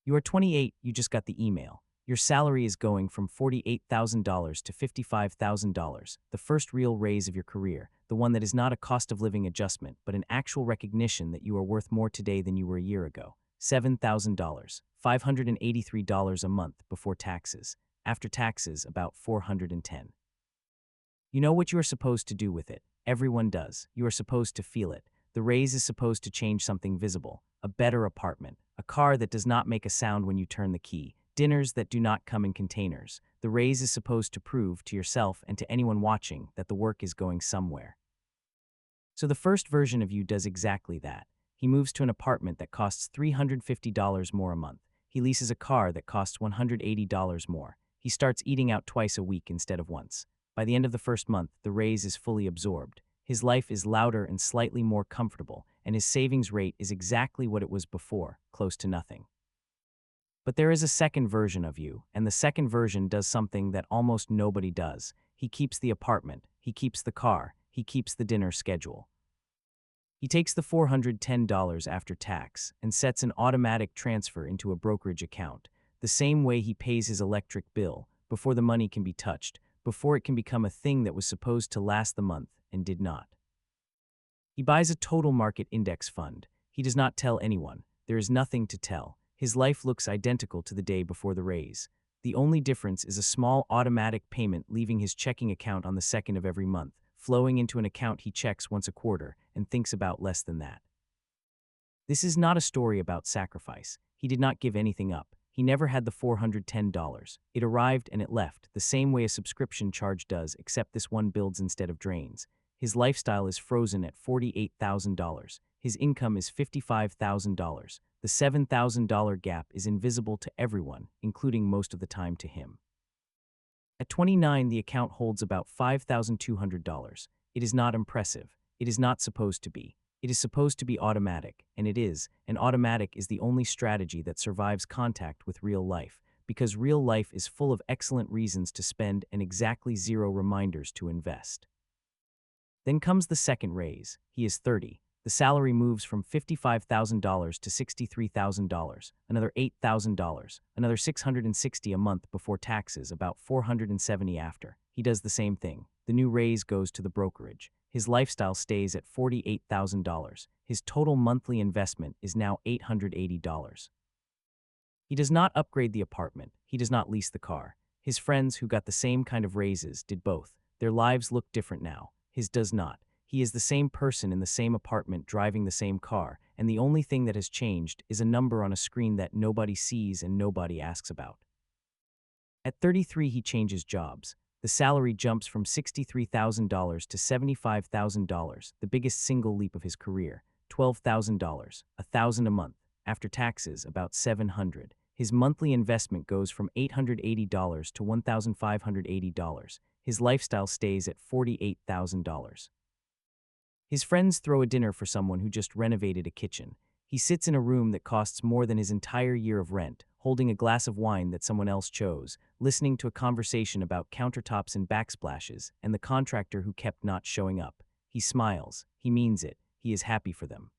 You are 28, you just got the email. Your salary is going from $48,000 to $55,000, the first real raise of your career, the one that is not a cost of living adjustment, but an actual recognition that you are worth more today than you were a year ago. $7,000, $583 a month before taxes. After taxes, about $410. You know what you are supposed to do with it. Everyone does. You are supposed to feel it. The raise is supposed to change something visible. A better apartment. A car that does not make a sound when you turn the key. Dinners that do not come in containers. The raise is supposed to prove to yourself and to anyone watching that the work is going somewhere. So the first version of you does exactly that. He moves to an apartment that costs $350 more a month. He leases a car that costs $180 more. He starts eating out twice a week instead of once. By the end of the first month, the raise is fully absorbed. His life is louder and slightly more comfortable, and his savings rate is exactly what it was before, close to nothing. But there is a second version of you, and the second version does something that almost nobody does. He keeps the apartment, he keeps the car, he keeps the dinner schedule. He takes the $410 after tax and sets an automatic transfer into a brokerage account, the same way he pays his electric bill, before the money can be touched, before it can become a thing that was supposed to last the month and did not. He buys a total market index fund. He does not tell anyone. There is nothing to tell. His life looks identical to the day before the raise. The only difference is a small automatic payment leaving his checking account on the 2nd of every month, flowing into an account he checks once a quarter and thinks about less than that. This is not a story about sacrifice. He did not give anything up. He never had the $410. It arrived and it left, the same way a subscription charge does, except this one builds instead of drains. His lifestyle is frozen at $48,000. His income is $55,000. The $7,000 gap is invisible to everyone, including most of the time to him. At 29, the account holds about $5,200. It is not impressive. It is not supposed to be. It is supposed to be automatic, and it is, and automatic is the only strategy that survives contact with real life, because real life is full of excellent reasons to spend and exactly zero reminders to invest. Then comes the second raise. He is 30. The salary moves from $55,000 to $63,000, another $8,000, another $660 a month before taxes, about $470 after. He does the same thing. The new raise goes to the brokerage. His lifestyle stays at $48,000. His total monthly investment is now $880. He does not upgrade the apartment. He does not lease the car. His friends who got the same kind of raises did both. Their lives look different now. His does not. He is the same person in the same apartment driving the same car, and the only thing that has changed is a number on a screen that nobody sees and nobody asks about. At 33, he changes jobs. The salary jumps from $63,000 to $75,000, the biggest single leap of his career. $12,000, $1,000 a month. After taxes, about $700. His monthly investment goes from $880 to $1,580. His lifestyle stays at $48,000. His friends throw a dinner for someone who just renovated a kitchen. He sits in a room that costs more than his entire year of rent, holding a glass of wine that someone else chose, listening to a conversation about countertops and backsplashes, and the contractor who kept not showing up. He smiles. He means it. He is happy for them.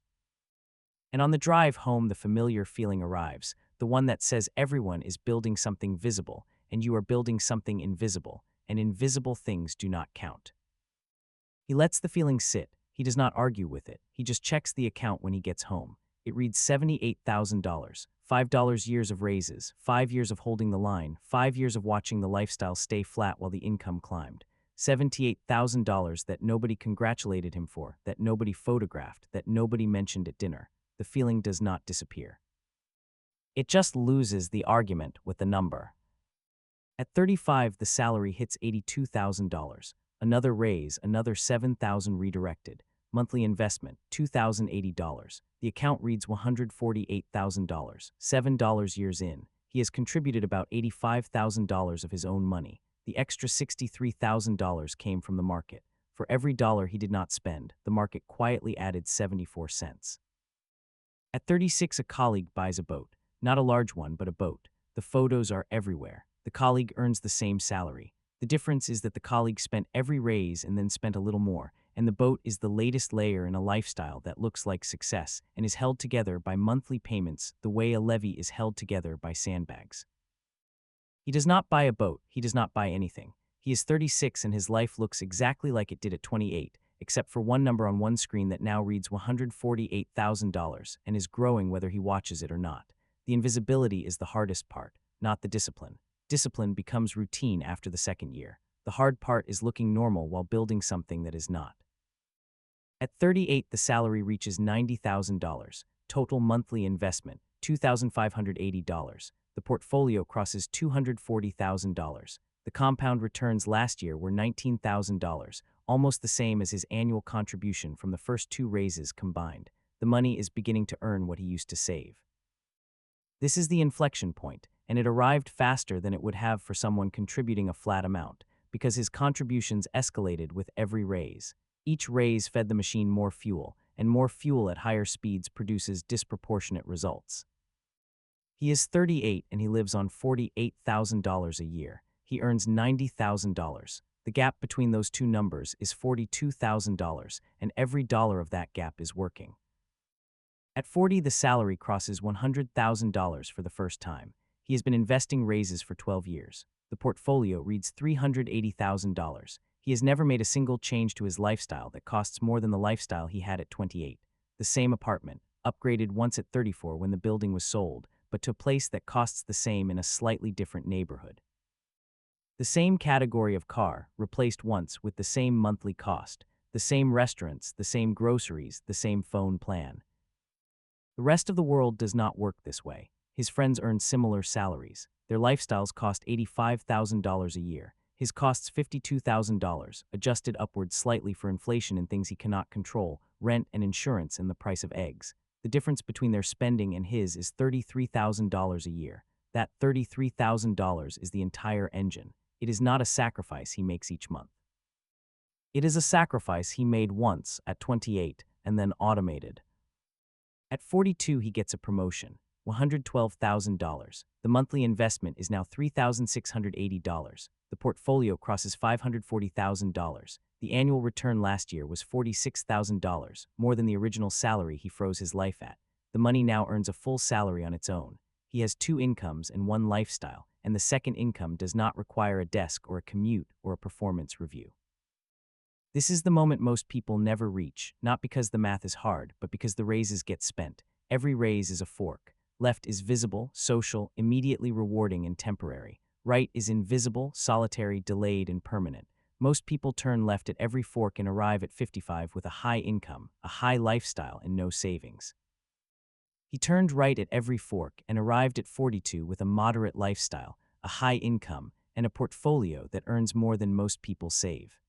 And on the drive home, the familiar feeling arrives, the one that says everyone is building something visible, and you are building something invisible, and invisible things do not count. He lets the feeling sit. He does not argue with it. He just checks the account when he gets home. It reads $78,000, $5 years of raises, 5 years of holding the line, 5 years of watching the lifestyle stay flat while the income climbed. $78,000 that nobody congratulated him for, that nobody photographed, that nobody mentioned at dinner. The feeling does not disappear. It just loses the argument with the number. At 35, the salary hits $82,000. Another raise, another $7,000 redirected. Monthly investment, $2,080. The account reads $148,000, $7 years in. He has contributed about $85,000 of his own money. The extra $63,000 came from the market. For every dollar he did not spend, the market quietly added 74 cents. At 36, a colleague buys a boat. Not a large one, but a boat. The photos are everywhere. The colleague earns the same salary. The difference is that the colleague spent every raise and then spent a little more, and the boat is the latest layer in a lifestyle that looks like success and is held together by monthly payments the way a levee is held together by sandbags. He does not buy a boat, he does not buy anything. He is 36 and his life looks exactly like it did at 28, except for one number on one screen that now reads $148,000 and is growing whether he watches it or not. The invisibility is the hardest part, not the discipline. Discipline becomes routine after the second year. The hard part is looking normal while building something that is not. At 38, the salary reaches $90,000. Total monthly investment, $2,580. The portfolio crosses $240,000. The compound returns last year were $19,000, almost the same as his annual contribution from the first two raises combined. The money is beginning to earn what he used to save. This is the inflection point, and it arrived faster than it would have for someone contributing a flat amount, because his contributions escalated with every raise. Each raise fed the machine more fuel, and more fuel at higher speeds produces disproportionate results. He is 38 and he lives on $48,000 a year. He earns $90,000. The gap between those two numbers is $42,000, and every dollar of that gap is working. At 40, the salary crosses $100,000 for the first time. He has been investing raises for 12 years. The portfolio reads $380,000. He has never made a single change to his lifestyle that costs more than the lifestyle he had at 28. The same apartment, upgraded once at 34 when the building was sold, but to a place that costs the same in a slightly different neighborhood. The same category of car, replaced once with the same monthly cost, the same restaurants, the same groceries, the same phone plan. The rest of the world does not work this way. His friends earn similar salaries. Their lifestyles cost $85,000 a year. His costs $52,000, adjusted upward slightly for inflation and things he cannot control, rent and insurance and the price of eggs. The difference between their spending and his is $33,000 a year. That $33,000 is the entire engine. It is not a sacrifice he makes each month. It is a sacrifice he made once at 28 and then automated. At 42, he gets a promotion, $112,000. The monthly investment is now $3,680. The portfolio crosses $540,000. The annual return last year was $46,000, more than the original salary he froze his life at. The money now earns a full salary on its own. He has two incomes and one lifestyle, and the second income does not require a desk or a commute or a performance review. This is the moment most people never reach, not because the math is hard, but because the raises get spent. Every raise is a fork. Left is visible, social, immediately rewarding and temporary. Right is invisible, solitary, delayed, and permanent. Most people turn left at every fork and arrive at 55 with a high income, a high lifestyle, and no savings. He turned right at every fork and arrived at 42 with a moderate lifestyle, a high income, and a portfolio that earns more than most people save.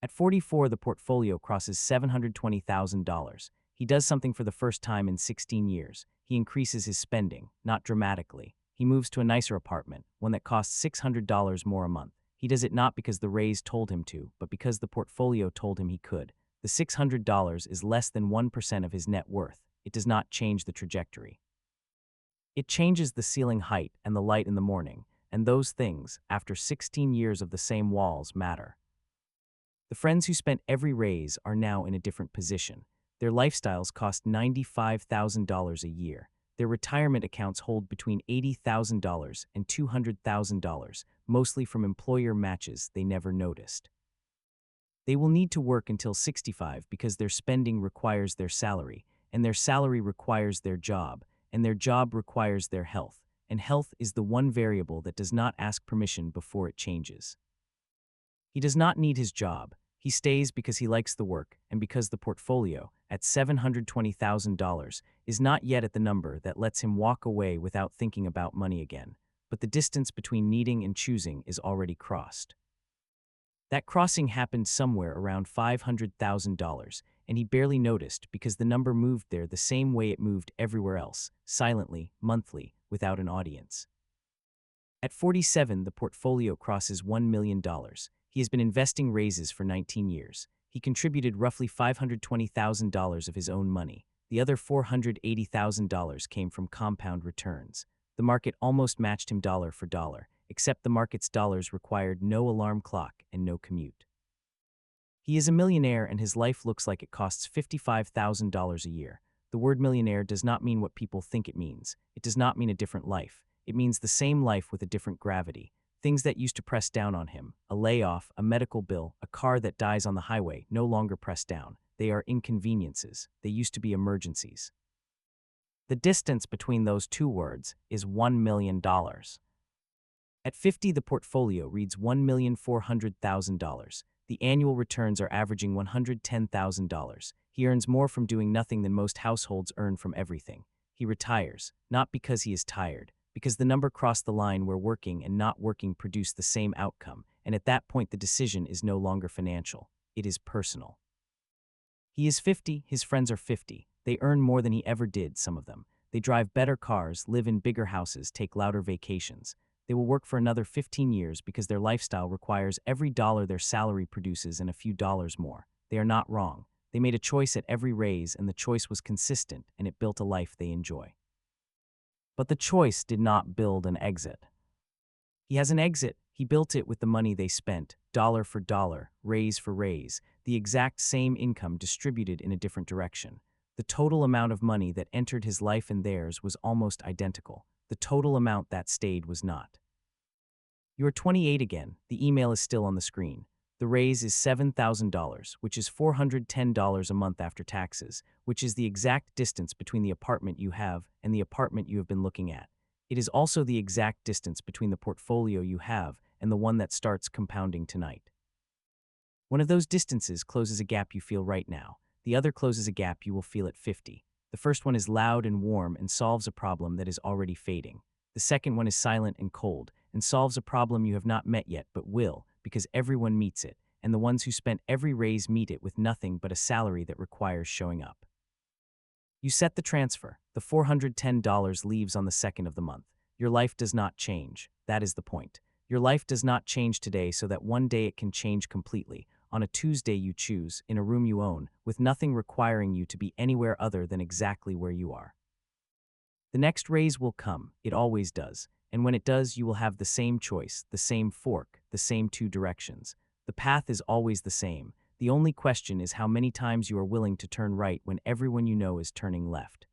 At 44, the portfolio crosses $720,000. He does something for the first time in 16 years. He increases his spending, not dramatically. He moves to a nicer apartment, one that costs $600 more a month. He does it not because the raise told him to, but because the portfolio told him he could. The $600 is less than 1% of his net worth. It does not change the trajectory. It changes the ceiling height and the light in the morning, and those things, after 16 years of the same walls, matter. The friends who spent every raise are now in a different position. Their lifestyles cost $95,000 a year. Their retirement accounts hold between $80,000 and $200,000, mostly from employer matches they never noticed. They will need to work until 65 because their spending requires their salary, and their salary requires their job, and their job requires their health, and health is the one variable that does not ask permission before it changes. He does not need his job. He stays because he likes the work and because the portfolio, at $720,000, is not yet at the number that lets him walk away without thinking about money again, but the distance between needing and choosing is already crossed. That crossing happened somewhere around $500,000, and he barely noticed because the number moved there the same way it moved everywhere else, silently, monthly, without an audience. At 47, the portfolio crosses $1 million. He has been investing raises for 19 years. He contributed roughly $520,000 of his own money. The other $480,000 came from compound returns. The market almost matched him dollar for dollar, except the market's dollars required no alarm clock and no commute. He is a millionaire and his life looks like it costs $55,000 a year. The word millionaire does not mean what people think it means. It does not mean a different life. It means the same life with a different gravity. Things that used to press down on him, a layoff, a medical bill, a car that dies on the highway, no longer press down. They are inconveniences. They used to be emergencies. The distance between those two words is $1 million. At 50, the portfolio reads $1,400,000. The annual returns are averaging $110,000. He earns more from doing nothing than most households earn from everything. He retires, not because he is tired, because the number crossed the line where working and not working produce the same outcome, and at that point the decision is no longer financial. It is personal. He is 50, his friends are 50. They earn more than he ever did, some of them. They drive better cars, live in bigger houses, take louder vacations. They will work for another 15 years because their lifestyle requires every dollar their salary produces and a few dollars more. They are not wrong. They made a choice at every raise, and the choice was consistent, and it built a life they enjoy. But the choice did not build an exit. He has an exit. He built it with the money they spent, dollar for dollar, raise for raise, the exact same income distributed in a different direction. The total amount of money that entered his life and theirs was almost identical. The total amount that stayed was not. You are 28 again. The email is still on the screen. The raise is $7,000, which is $410 a month after taxes, which is the exact distance between the apartment you have and the apartment you have been looking at. It is also the exact distance between the portfolio you have and the one that starts compounding tonight. One of those distances closes a gap you feel right now. The other closes a gap you will feel at 50. The first one is loud and warm and solves a problem that is already fading. The second one is silent and cold and solves a problem you have not met yet but will, because everyone meets it, and the ones who spent every raise meet it with nothing but a salary that requires showing up. You set the transfer. The $410 leaves on the 2nd of the month. Your life does not change. That is the point. Your life does not change today so that one day it can change completely. On a Tuesday you choose, in a room you own, with nothing requiring you to be anywhere other than exactly where you are. The next raise will come. It always does. And when it does, you will have the same choice, the same fork, the same two directions. The path is always the same. The only question is how many times you are willing to turn right when everyone you know is turning left.